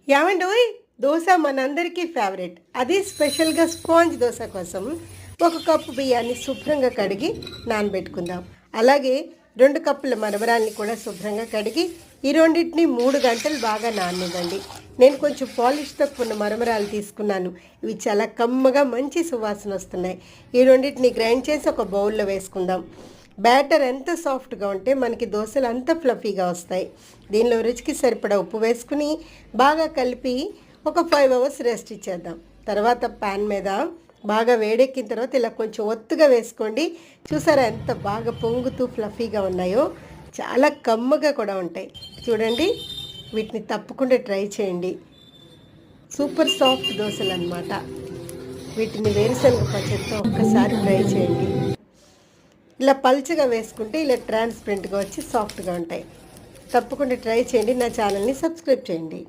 ఏమండోయ్, దోశ మనందరికీ ఫేవరెట్. అది స్పెషల్గా స్పాంజ్ దోశ కోసం 1 కప్పు బియ్యాన్ని శుభ్రంగా కడిగి నానబెట్టుకుందాం. అలాగే 2 కప్పుల మరమరాల్ని కూడా శుభ్రంగా కడిగి ఈ రెండింటిని 3 గంటలు బాగా నాననివ్వండి. నేను కొంచెం పాలిష్ తక్కువ ఉన్న మరమరాలు తీసుకున్నాను. ఇవి చాలా కమ్మగా మంచి సువాసన వస్తున్నాయి. ఈ రెండింటిని గ్రైండ్ చేసి ఒక బౌల్లో వేసుకుందాం. బ్యాటర్ ఎంత సాఫ్ట్గా ఉంటే మనకి దోశలు అంత ఫ్లఫీగా వస్తాయి. దీనిలో రుచికి సరిపడా ఉప్పు వేసుకుని బాగా కలిపి ఒక 5 అవర్స్ రెస్ట్ ఇచ్చేద్దాం. తర్వాత ప్యాన్ మీద బాగా వేడెక్కిన తర్వాత ఇలా కొంచెం ఒత్తుగా వేసుకోండి. చూసారా ఎంత బాగా పొంగుతూ ఫ్లఫీగా ఉన్నాయో, చాలా కమ్మగా కూడా ఉంటాయి. చూడండి, వీటిని తప్పకుండా ట్రై చేయండి. సూపర్ సాఫ్ట్ దోశలు అన్నమాట. వీటిని వేరుశనగ పచ్చడితో ఒక్కసారి ట్రై చేయండి. ఇలా పల్చగా వేసుకుంటే ఇలా ట్రాన్స్పరెంట్గా వచ్చి సాఫ్ట్గా ఉంటాయి. తప్పకుండా ట్రై చేయండి. నా ఛానల్ని సబ్స్క్రైబ్ చేయండి.